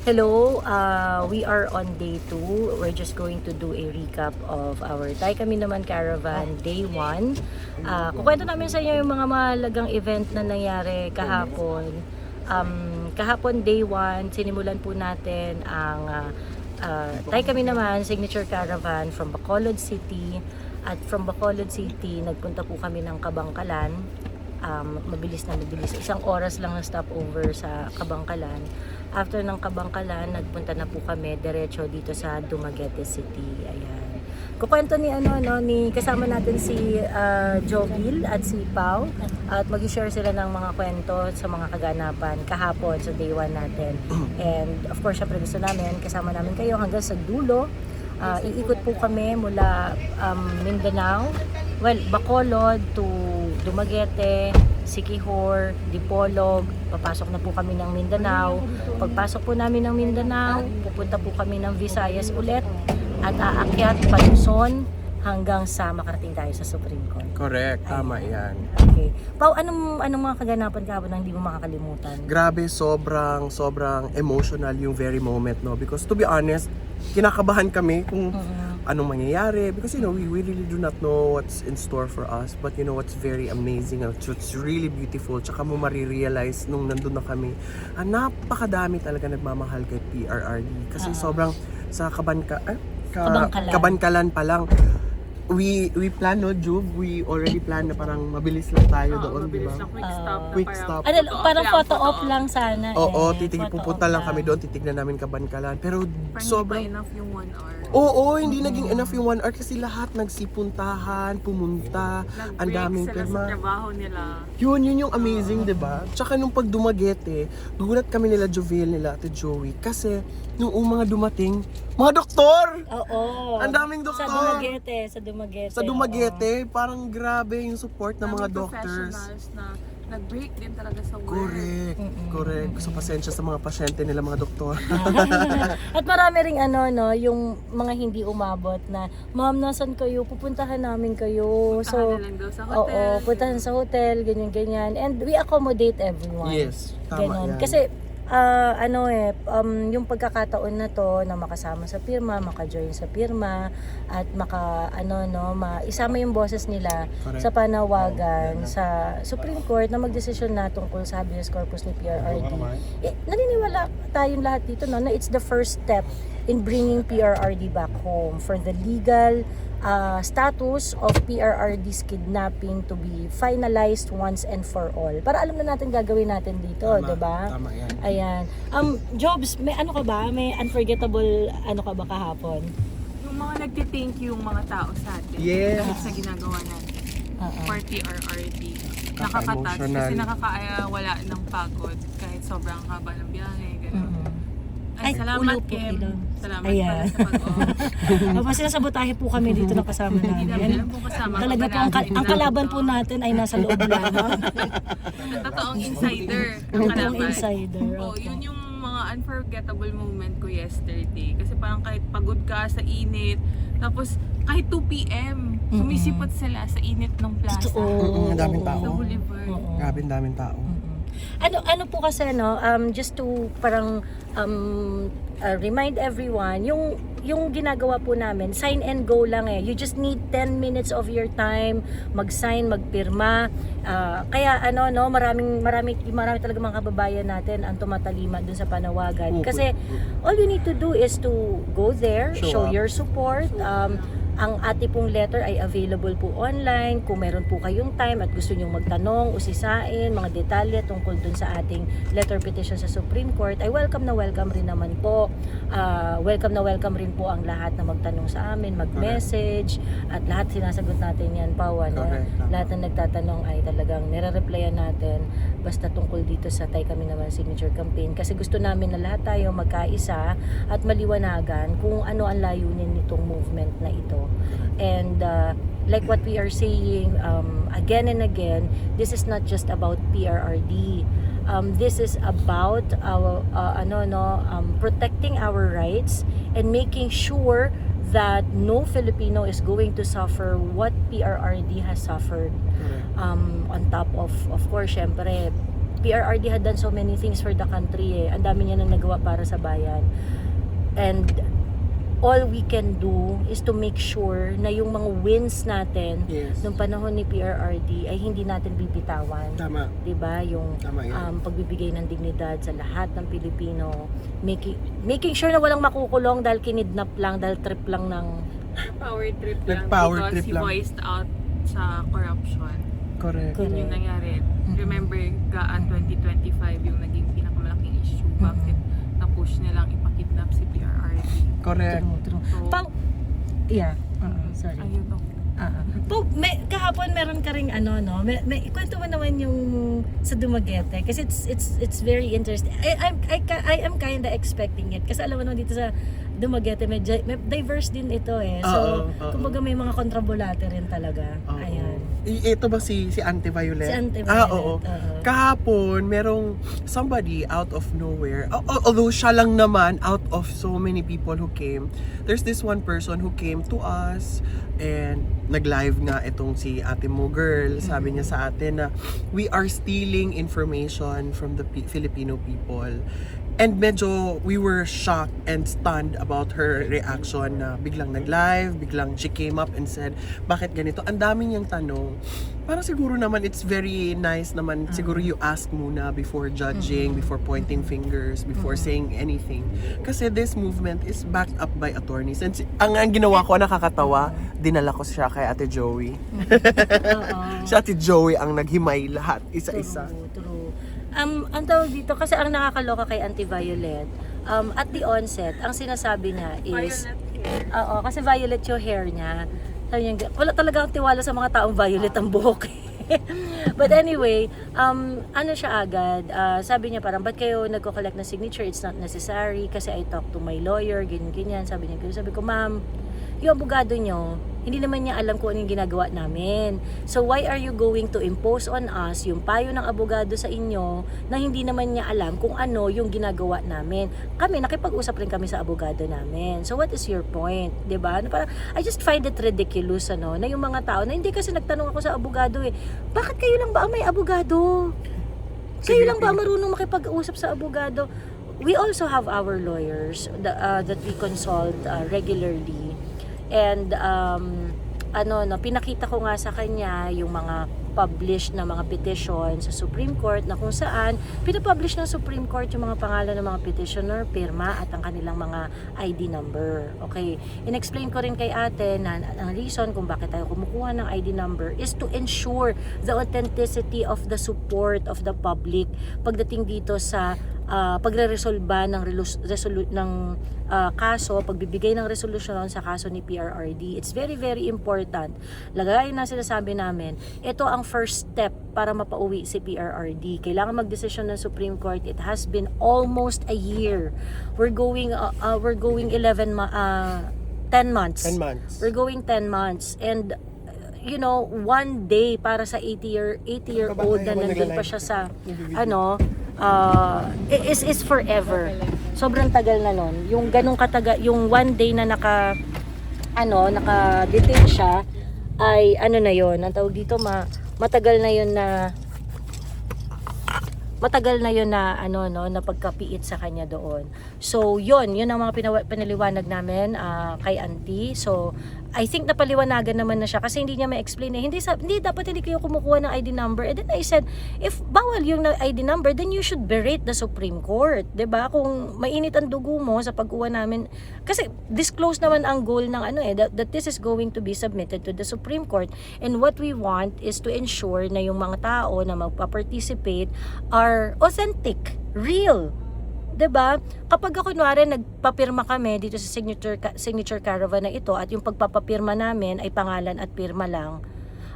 Hello, we are on day 2. We're just going to do a recap of our Tay Kami Naman Caravan day 1. Kukwento namin sa inyo yung mga mahalagang event na nangyari kahapon. Kahapon day 1, sinimulan po natin ang Tay Kami Naman Signature Caravan from Bacolod City. At from Bacolod City, nagpunta po kami ng Kabangkalan. Mabilis. Isang oras lang na stopover sa Kabangkalan. After ng Kabangkalan, nagpunta na po kami diretso dito sa Dumaguete City. Ayan. Kukwento ni kasama natin si Jovil at si Pau at mag-share sila ng mga kwento sa mga kaganapan kahapon sa day 1 natin. And of course, syempre gusto namin kasama namin kayo hanggang sa dulo. Iikot po kami mula Mindanao, Bacolod to Dumaguete, Siquijor, Dipolog, papasok na po kami ng Mindanao. Pagpasok po namin ng Mindanao, pupunta po kami ng Visayas ulit at aakyat pa Luzon hanggang sa makarating tayo sa Supreme Court. Correct, tama yan. Okay. Pao, anong mga kaganapan kahapon na hindi mo makakalimutan? Grabe, sobrang emotional yung very moment, no? Because to be honest, kinakabahan kami kung anong mangyayari because we really do not know what's in store for us, but what's very amazing and what's really beautiful, tsaka mo marirealize nung nandun na kami, napakadami talaga nagmamahal kay PRRD kasi sobrang sa Kabangkalan pa lang we plan, no, Jub? We already plan na parang mabilis lang tayo doon, di ba? Quick stop. Parang photo op lang sana. Oo, pupunta lang kami doon, titignan namin Kabangkalan. Pero sobrang hindi enough yung 1 hour. Oo, hindi naging enough yung 1 hour kasi lahat nagsipuntahan, pumunta, ang daming pirma. Sa trabaho nila. Yun yung amazing, di ba? Tsaka nung pag Dumaguete, gulat kami nila Jovel, nila Ate Joey. Kasi nung mga dumating, mga doktor! Oo. Ang daming doktor! Sa Dumaguete. Parang grabe yung support ng mga doctors. Professionals na nag-break din talaga sa work. Correct. So pasensya sa mga pasyente nila, mga doktor. At marami ring yung mga hindi umabot na, ma'am, nasan kayo? Pupuntahan namin kayo. Puntahan na lang daw sa hotel. Oo, puntahan sa hotel, ganyan. And we accommodate everyone. Yes, tama Ganon. yan. Kasi yung pagkakataon na to na makasama sa pirma, maka-join sa pirma at isama yung boses nila Correct. sa panawagan sa Supreme Court na magdesisyon na tungkol sa habeas corpus ni PRRD. Naniniwala tayong lahat dito na it's the first step in bringing PRRD back home for the legal status of PRRD's kidnapping to be finalized once and for all. Para alam na natin gagawin natin dito, 'di ba? Tama yan. Ayan. Jobs, may ka ba? May unforgettable ka ba kahapon? Yung mga nagti-thank you yung mga tao sa atin. Yes. Dahil sa ginagawa natin. For PRRD. Nakaka-touch Emotional. kasi nakakawala ng pagod kahit sobrang haba ng biyahe. Ganun. Ay, salamat, ulo po, Kim. ilong. Salamat Ayan. pala sa pag-off. Tapos sinasabotahe po kami dito ng kasama Hindi namin namin. alam kung kasama ka Talaga ba po, namin. ang kalaban po natin ay nasa loob lamang. Totoong insider. Ang Ang kalaban. insider. Oh, yun yung mga unforgettable moment ko yesterday. Kasi parang kahit pagod ka sa init, tapos kahit 2 p.m. sumisipot sila sa init ng plaza. Totoo. Ang daming tao. Sa Boulevard. Grabe, ang daming tao. Ano po kasi just to parang remind everyone, yung ginagawa po namin, sign and go lang You just need 10 minutes of your time, mag-sign, magpirma. Kaya marami talaga mga kababayan natin ang tumatalima dun sa panawagan. Kasi all you need to do is to go there, show up. your support. Ang ating pong letter ay available po online. Kung meron po kayong time at gusto nyong magtanong, usisain, mga detalye tungkol dun sa ating letter petition sa Supreme Court, ay welcome rin naman po. Welcome rin po ang lahat na magtanong sa amin, mag-message, at lahat sinasagot natin yan, Pao. Correct. Lahat na nagtatanong ay talagang nire-replyan natin basta tungkol dito sa Tay Kami Naman Signature Campaign. Kasi gusto namin na lahat tayo magkaisa at maliwanagan kung ano ang layunin nitong movement na ito. And like what we are saying again and again, this is not just about PRRD. This is about our protecting our rights and making sure that no Filipino is going to suffer what PRRD has suffered. On top of course, syempre, PRRD had done so many things for the country eh. Ang dami niya nang nagawa para sa bayan. And all we can do is to make sure na yung mga wins natin Yes. nung panahon ni PRRD ay hindi natin bibitawan. Tama. 'Di ba? Yung Tama yan. pagbibigay ng dignidad sa lahat ng Pilipino, making sure na walang makukulong dahil kinidnap lang, dahil trip lang ng Power trip lang Nag-power because trip he lang. voiced out sa corruption. Correct. Yun yung nangyari. Remember, gaan 2025 yung naging pinakamalaking issue. Bakit na-push nilang ipakidnap si PRRD? Correct. True. So, Yeah. Sorry. ayun o. Kahapon meron ka ring ano no, may ikwento mo naman yung sa Dumaguete kasi it's very interesting. I am kind of expecting it kasi alam mo naman dito sa Dumaguete may diverse din ito eh. So, Oo. kumbaga may mga kontrabulate rin talaga. Oo. Ayan. Ito ba si Auntie Violet? Si Auntie Violet. Oo. Oo. Kahapon, merong somebody out of nowhere. Although siya lang naman out of so many people who came. There's this one person who came to us and nag-live nga itong si Ate Mo Girl. Sabi niya sa atin na we are stealing information from the Filipino people. And medyo we were shocked and stunned about her reaction na biglang nag-live, biglang she came up and said, bakit ganito? Ang dami niyang tanong. Para siguro naman it's very nice naman, siguro you ask muna before judging, before pointing fingers, before saying anything. Kasi this movement is backed up by attorneys. And ang ginawa ko, nakakatawa, dinala ko siya kay Ate Joey. Oo. Si Ate Joey ang naghimay lahat, isa-isa. True. Ang tawag dito, kasi ang nakakaloka kay Auntie Violet, at the onset, ang sinasabi niya is, oo, kasi violet yung hair niya. Sabi niya, wala talaga akong tiwala sa mga taong violet ang buhok. But anyway, ano siya agad, sabi niya parang, ba't kayo nagko-collect ng signature? It's not necessary, kasi I talked to my lawyer, ganyan. Sabi ko, ma'am, yung abogado nyo, hindi naman niya alam kung anong ginagawa namin. So why are you going to impose on us yung payo ng abogado sa inyo na hindi naman niya alam kung ano yung ginagawa namin? Kami, nakipag-usap rin kami sa abogado namin. So what is your point? 'Di ba? Parang, I just find it ridiculous na yung mga tao na hindi kasi nagtanong ako sa abogado eh. Bakit kayo lang ba ang may abogado? Kayo lang ba marunong makipag-usap sa abogado? We also have our lawyers that we consult regularly. And pinakita ko nga sa kanya yung mga published na mga petition sa Supreme Court na kung saan pinapublish ng Supreme Court yung mga pangalan ng mga petitioner, pirma at ang kanilang mga ID number. Okay, in-explain ko rin kay ate na ang reason kung bakit tayo kumukuha ng ID number is to ensure the authenticity of the support of the public pagdating dito sa pagre-resolba ng kaso, pagbibigay ng resolusyon sa kaso ni PRRD. It's very, very important. Lagay na sinasabi namin, ito ang first step para mapauwi si PRRD. Kailangan magdesisyon ng Supreme Court. It has been almost a year. We're going 10 months. 10 months. We're going 10 months. And one day para sa 80-year-old na nandun pa siya sa is forever. Sobrang tagal na nun. Yung ganung katagal, yung one day na naka-detain siya ay na yon. Ang tawag dito matagal na yon na na pagkapiit sa kanya doon. So yun ang mga pinaliwanag namin kay Auntie. So I think napaliwanagan naman na siya kasi hindi niya ma-explain hindi dapat hindi kayo kumukuha ng ID number. And then I said, if bawal yung ID number, then you should berate the Supreme Court, 'di ba? Kung mainit ang dugo mo sa pagkuha namin kasi disclose naman ang goal ng that this is going to be submitted to the Supreme Court, and what we want is to ensure na yung mga tao na magpa-participate are authentic, real. 'Di ba? Kapag kunwari nagpapirma kami dito sa signature caravan na ito at yung pagpapapirma namin ay pangalan at pirma lang.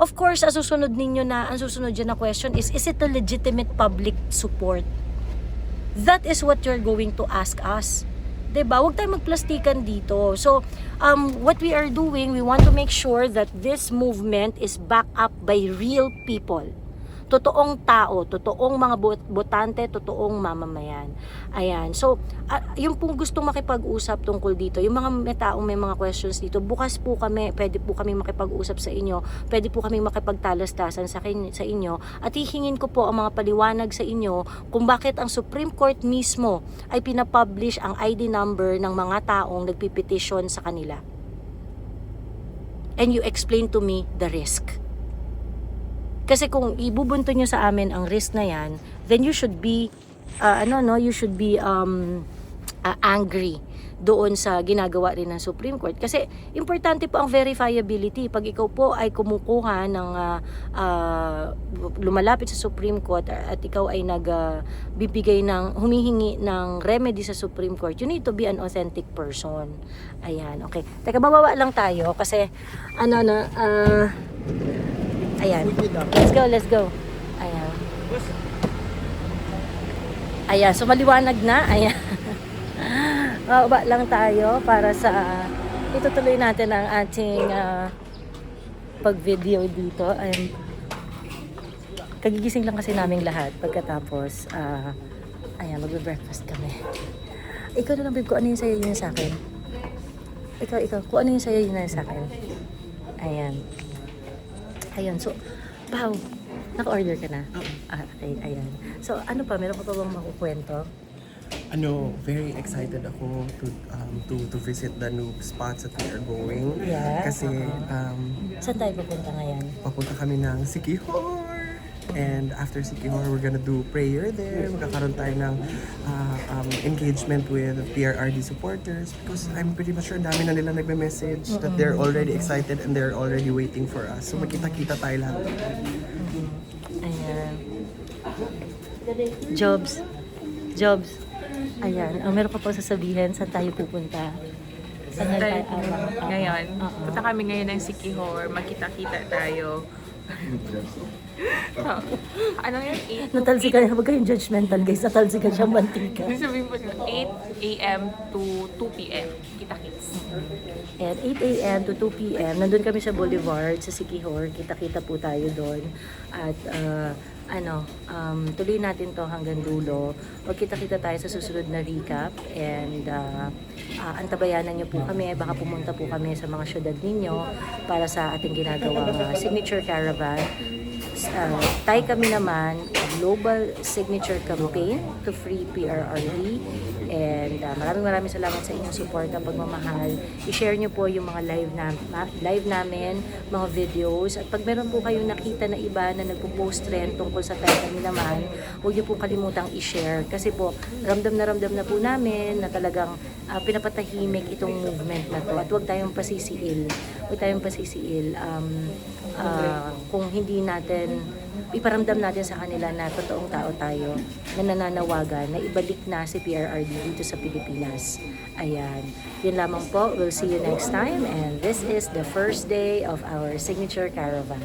Of course, ang susunod dyan na question is it a legitimate public support? That is what you're going to ask us. 'Di ba? Huwag tayong magplastikan dito. So, what we are doing, we want to make sure that this movement is backed up by real people. totoong tao, totoong mga botante, totoong mamamayan. Ayan. So, yung pong gustong makipag-usap tungkol dito, yung mga may taong may mga questions dito, bukas po kami, pwede po kami makipag-usap sa inyo, pwede po kami makipagtalastasan sa inyo, at hihingin ko po ang mga paliwanag sa inyo kung bakit ang Supreme Court mismo ay pinapublish ang ID number ng mga taong nagpipetisyon sa kanila. And you explain to me the risk. Kasi kung ibubunto nyo sa amin ang risk na yan, then you should be, angry doon sa ginagawa rin ng Supreme Court. Kasi importante po ang verifiability. Pag ikaw po ay kumukuha ng lumalapit sa Supreme Court at ikaw ay humihingi ng remedy sa Supreme Court, you need to be an authentic person. Ayan, okay. Teka, bababa lang tayo kasi ayan. Let's go. Ayan. Ayan, so maliwanag na. Ayan. Bababa lang tayo para sa itutuloy natin ang ating pag-video dito. Ayan. Kagigising lang kasi naming lahat pagkatapos ayan, magbe-breakfast kami. Ikaw na lang, babe, kung ano yung sa'yo yun sa akin. Ikaw, kung ano yung sa'yo yun sa akin. Ayan. Ayun, so, Pao, naka-order ka na? Okay, ayan. So, ano pa? Meron ka pa bang makukwento? Very excited ako to visit the new spots that we are going. Yeah. Kasi, Saan tayo pupunta ngayon? papunta kami ng Siquijor. And after Siquijor, we're gonna do prayer there. Magkakaroon tayo ng engagement with PRRD supporters because I'm pretty much sure dami na nila nagme-message that they're already excited and they're already waiting for us. So magkita-kita tayo lahat. Ayan. Jobs. Ayan. Meron ka pa sasabihin? Saan tayo pupunta? Saan tayo? Ngayon, punta kami ngayon ng Siquijor, magkita-kita tayo. So, ano yun? 8 Natalsikan niya. Huwag kayong judgmental, guys. Natalsikan siya mantika. Sabihin po 8 a.m. to 2 p.m. Kita-kits. At 8 a.m. to 2 p.m. Nandun kami sa Boulevard, sa Siquijor. Kita-kita po tayo doon. At tuloy natin to hanggang dulo. Magkita-kita tayo sa susunod na recap. And antabayanan niyo po kami. Baka pumunta po kami sa mga syudad ninyo para sa ating ginagawang signature caravan. Tayo kami naman, Global Signature Campaign to Free PRRD. And maraming salamat sa inyong support at pagmamahal. I-share nyo po yung mga live namin, mga videos. At pag meron po kayong nakita na iba na nagpo-post trend tungkol sa tayo kami naman, huwag nyo po kalimutang i-share. Kasi po, ramdam na po namin na talagang pinapatahimik itong movement na to. At huwag tayong pasisiil. Kung hindi natin iparamdam natin sa kanila na totoong tao tayo na nananawagan na ibalik na si PRRD dito sa Pilipinas. Ayan. Yun lamang po. We'll see you next time, and this is the first day of our signature caravan.